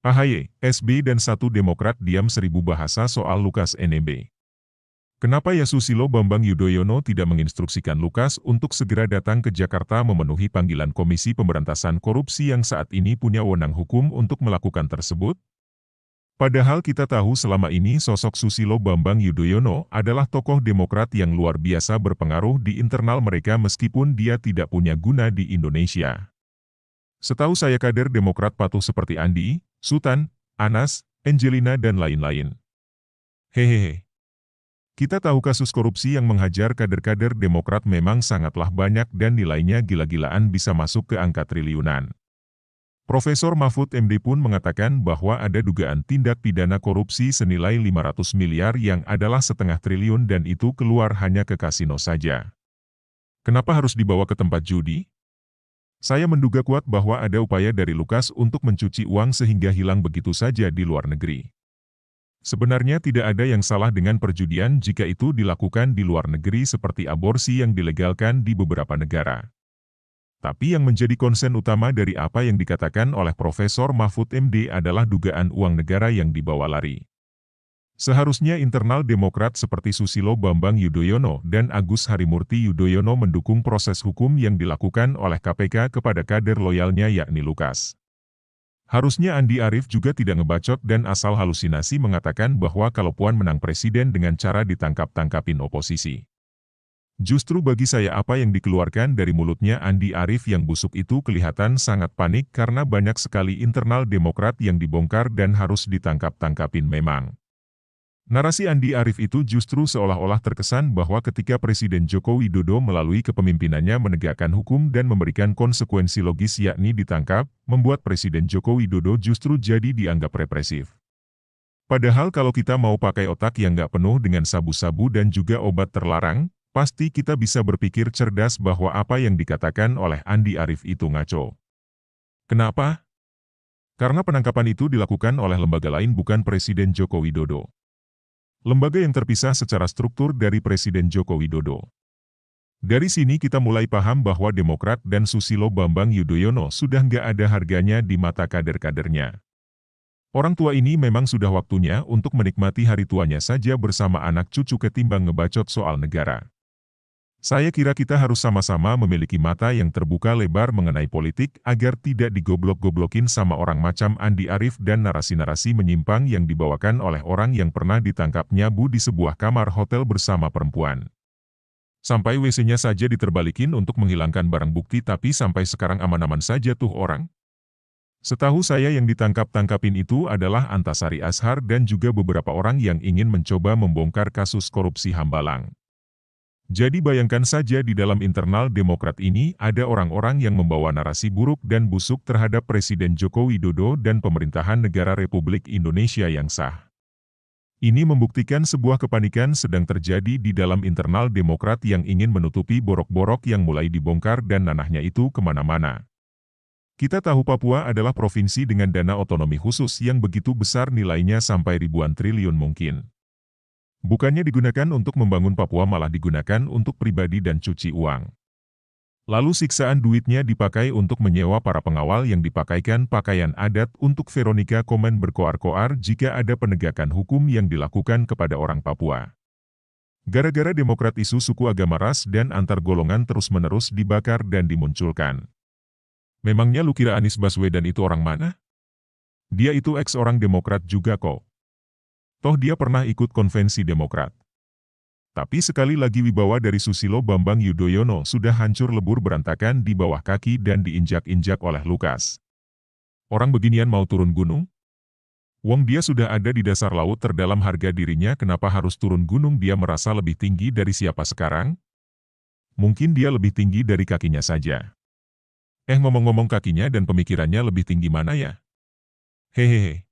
AHY, SB dan satu Demokrat diam 1000 bahasa soal Lukas NMB. Kenapa ya Susilo Bambang Yudhoyono tidak menginstruksikan Lukas untuk segera datang ke Jakarta memenuhi panggilan Komisi Pemberantasan Korupsi yang saat ini punya wewenang hukum untuk melakukan tersebut? Padahal kita tahu selama ini sosok Susilo Bambang Yudhoyono adalah tokoh Demokrat yang luar biasa berpengaruh di internal mereka meskipun dia tidak punya guna di Indonesia. Setahu saya kader Demokrat patuh seperti Andi, Sutan, Anas, Angelina dan lain-lain. Hehehe. Kita tahu kasus korupsi yang menghajar kader-kader Demokrat memang sangatlah banyak dan nilainya gila-gilaan bisa masuk ke angka triliunan. Profesor Mahfud MD pun mengatakan bahwa ada dugaan tindak pidana korupsi senilai 500 miliar yang adalah 0,5 triliun dan itu keluar hanya ke kasino saja. Kenapa harus dibawa ke tempat judi? Saya menduga kuat bahwa ada upaya dari Lukas untuk mencuci uang sehingga hilang begitu saja di luar negeri. Sebenarnya tidak ada yang salah dengan perjudian jika itu dilakukan di luar negeri seperti aborsi yang dilegalkan di beberapa negara. Tapi yang menjadi konsen utama dari apa yang dikatakan oleh Profesor Mahfud MD adalah dugaan uang negara yang dibawa lari. Seharusnya internal Demokrat seperti Susilo Bambang Yudhoyono dan Agus Harimurti Yudhoyono mendukung proses hukum yang dilakukan oleh KPK kepada kader loyalnya yakni Lukas. Harusnya Andi Arief juga tidak ngebacot dan asal halusinasi mengatakan bahwa kalau Puan menang presiden dengan cara ditangkap-tangkapin oposisi. Justru bagi saya apa yang dikeluarkan dari mulutnya Andi Arief yang busuk itu kelihatan sangat panik karena banyak sekali internal Demokrat yang dibongkar dan harus ditangkap-tangkapin memang. Narasi Andi Arief itu justru seolah-olah terkesan bahwa ketika Presiden Joko Widodo melalui kepemimpinannya menegakkan hukum dan memberikan konsekuensi logis yakni ditangkap, membuat Presiden Joko Widodo justru jadi dianggap represif. Padahal kalau kita mau pakai otak yang nggak penuh dengan sabu-sabu dan juga obat terlarang, pasti kita bisa berpikir cerdas bahwa apa yang dikatakan oleh Andi Arief itu ngaco. Kenapa? Karena penangkapan itu dilakukan oleh lembaga lain bukan Presiden Joko Widodo. Lembaga yang terpisah secara struktur dari Presiden Joko Widodo. Dari sini kita mulai paham bahwa Demokrat dan Susilo Bambang Yudhoyono sudah nggak ada harganya di mata kader-kadernya. Orang tua ini memang sudah waktunya untuk menikmati hari tuanya saja bersama anak cucu ketimbang ngebacot soal negara. Saya kira kita harus sama-sama memiliki mata yang terbuka lebar mengenai politik agar tidak digoblok-goblokin sama orang macam Andi Arief dan narasi-narasi menyimpang yang dibawakan oleh orang yang pernah ditangkap nyabu di sebuah kamar hotel bersama perempuan. Sampai WC-nya saja diterbalikin untuk menghilangkan barang bukti tapi sampai sekarang aman-aman saja tuh orang. Setahu saya yang ditangkap-tangkapin itu adalah Antasari Ashar dan juga beberapa orang yang ingin mencoba membongkar kasus korupsi Hambalang. Jadi bayangkan saja di dalam internal Demokrat ini ada orang-orang yang membawa narasi buruk dan busuk terhadap Presiden Joko Widodo dan pemerintahan negara Republik Indonesia yang sah. Ini membuktikan sebuah kepanikan sedang terjadi di dalam internal Demokrat yang ingin menutupi borok-borok yang mulai dibongkar dan nanahnya itu kemana-mana. Kita tahu Papua adalah provinsi dengan dana otonomi khusus yang begitu besar nilainya sampai ribuan triliun mungkin. Bukannya digunakan untuk membangun Papua malah digunakan untuk pribadi dan cuci uang. Lalu siksaan duitnya dipakai untuk menyewa para pengawal yang dipakaikan pakaian adat untuk Veronica komen berkoar-koar jika ada penegakan hukum yang dilakukan kepada orang Papua. Gara-gara Demokrat isu suku agama ras dan antar golongan terus-menerus dibakar dan dimunculkan. Memangnya lu kira Anies Baswedan itu orang mana? Dia itu ex orang Demokrat juga kok. Toh dia pernah ikut konvensi Demokrat. Tapi sekali lagi wibawa dari Susilo Bambang Yudhoyono sudah hancur lebur berantakan di bawah kaki dan diinjak-injak oleh Lukas. Orang beginian mau turun gunung? Wong dia sudah ada di dasar laut terdalam harga dirinya kenapa harus turun gunung dia merasa lebih tinggi dari siapa sekarang? Mungkin dia lebih tinggi dari kakinya saja. Ngomong-ngomong kakinya dan pemikirannya lebih tinggi mana ya? Hehehe.